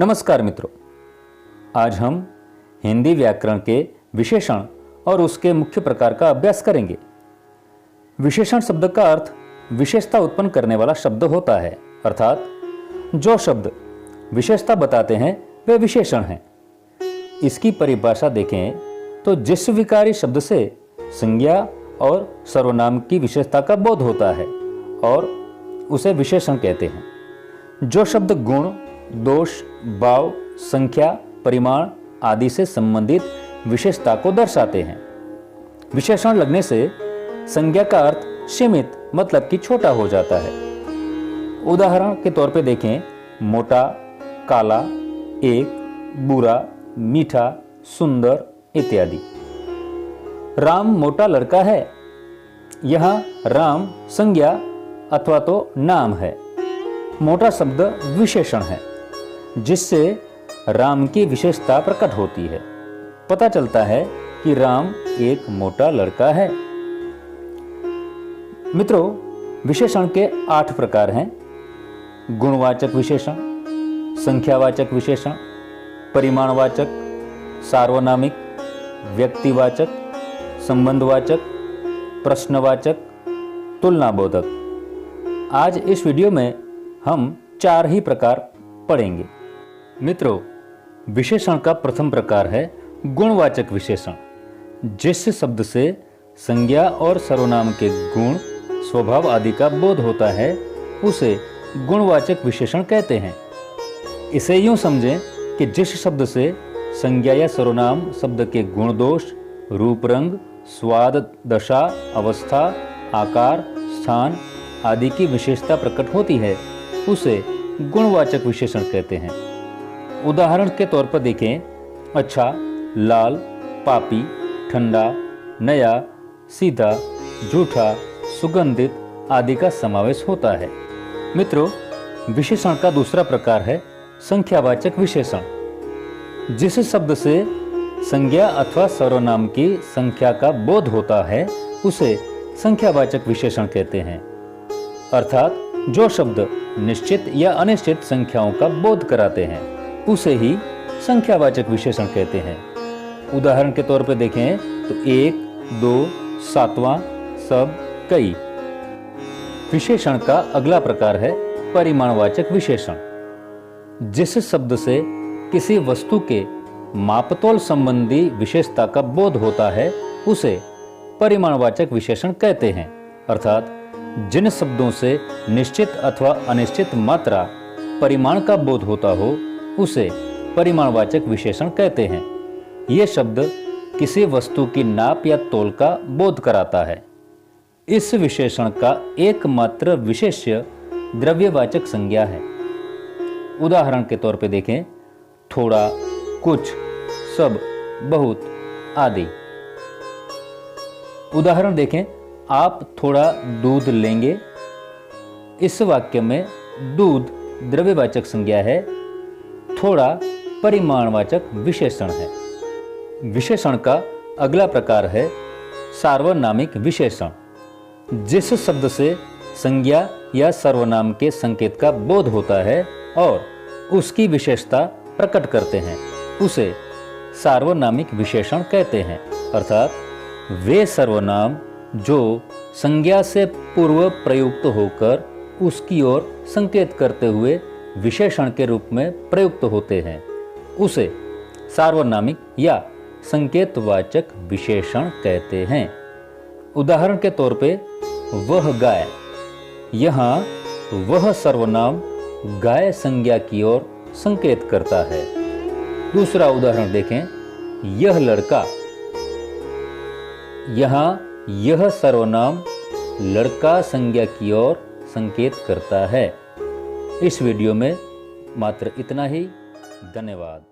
नमस्कार मित्रों, आज हम हिंदी व्याकरण के विशेषण और उसके मुख्य प्रकार का अभ्यास करेंगे। विशेषण शब्द का अर्थ विशेषता उत्पन्न करने वाला शब्द होता है, अर्थात जो शब्द विशेषता बताते हैं वे विशेषण हैं। इसकी परिभाषा देखें तो जिस विकारी शब्द से संज्ञा और सर्वनाम की विशेषता का बोध होता है और उसे विशेषण कहते हैं। जो शब्द गुण, दोष, भाव, संख्या, परिमाण आदि से संबंधित विशेषता को दर्शाते हैं। विशेषण लगने से संज्ञा का अर्थ सीमित मतलब कि छोटा हो जाता है। उदाहरण के तौर पे देखें, मोटा, काला, एक, बुरा, मीठा, सुंदर इत्यादि। राम मोटा लड़का है। यहां राम संज्ञा अथवा तो नाम है। मोटा शब्द विशेषण है जिससे राम की विशेषता प्रकट होती है। पता चलता है कि राम एक मोटा लड़का है। मित्रों, विशेषण के 8 प्रकार हैं। गुणवाचक विशेषण, संख्यावाचक विशेषण, परिमाणवाचक, सार्वनामिक, व्यक्तिवाचक, संबंधवाचक, प्रश्नवाचक, तुलनाबोधक। आज इस वीडियो में हम 4 ही प्रकार पढ़ेंगे। मित्रों, विशेषण का प्रथम प्रकार है गुणवाचक विशेषण। जिस शब्द से संज्ञा और सर्वनाम के गुण, स्वभाव आदि का बोध होता है उसे गुणवाचक विशेषण कहते हैं। इसे यूं समझें कि जिस शब्द से संज्ञा या सर्वनाम शब्द के गुण, दोष, रूप, रंग, स्वाद, दशा, अवस्था, आकार, स्थान आदि की विशेषता प्रकट होती है उसे गुणवाचक विशेषण कहते हैं। उदाहरण के तौर पर देखें, अच्छा, लाल, पापी, ठंडा, नया, सीधा, झूठा, सुगंधित आदि का समावेश होता है। मित्रों, विशेषण का दूसरा प्रकार है संख्यावाचक विशेषण। जिस शब्द से संज्ञा अथवा सर्वनाम की संख्या का बोध होता है उसे संख्यावाचक विशेषण कहते हैं। अर्थात जो शब्द निश्चित या अनिश्चित संख्याओं का बोध कराते हैं उसे ही संख्यावाचक विशेषण कहते हैं। उदाहरण के तौर पर देखें तो 1, 2, 7वां, सब, कई। विशेषण का अगला प्रकार है परिमाणवाचक विशेषण। जिस शब्द से किसी वस्तु के मापतोल संबंधी विशेषता का बोध होता है उसे परिमाणवाचक विशेषण कहते हैं। अर्थात जिन शब्दों से निश्चित अथवा अनिश्चित मात्रा, परिमाण का बोध होता हो उसे परिमाणवाचक विशेषण कहते हैं। ये शब्द किसी वस्तु की नाप या तोल का बोध कराता है। इस विशेषण का एकमात्र विशेष्य द्रव्यवाचक संज्ञा है। उदाहरण के तौर पे देखें, थोड़ा, कुछ, सब, बहुत आदि। उदाहरण देखें, आप थोड़ा दूध लेंगे। इस वाक्य में दूध द्रव्यवाचक संज्ञा है, थोड़ा परिमाणवाचक विशेषण है। विशेषण का अगला प्रकार है सार्वनामिक विशेषण। जिस शब्द से संज्ञा या सर्वनाम के संकेत का बोध होता है और उसकी विशेषता प्रकट करते हैं उसे सार्वनामिक विशेषण कहते हैं। अर्थात वे सर्वनाम जो संज्ञा से पूर्व प्रयुक्त होकर उसकी ओर संकेत करते हुए विशेषण के रूप में प्रयुक्त होते हैं उसे सार्वनामिक या संकेतवाचक विशेषण कहते हैं। उदाहरण के तौर पे, वह गाय। यहाँ वह सर्वनाम गाय संज्ञा की ओर संकेत करता है। दूसरा उदाहरण देखें, यह लड़का। यहाँ यह सर्वनाम लड़का संज्ञा की ओर संकेत करता है। इस वीडियो में मात्र इतना ही। धन्यवाद।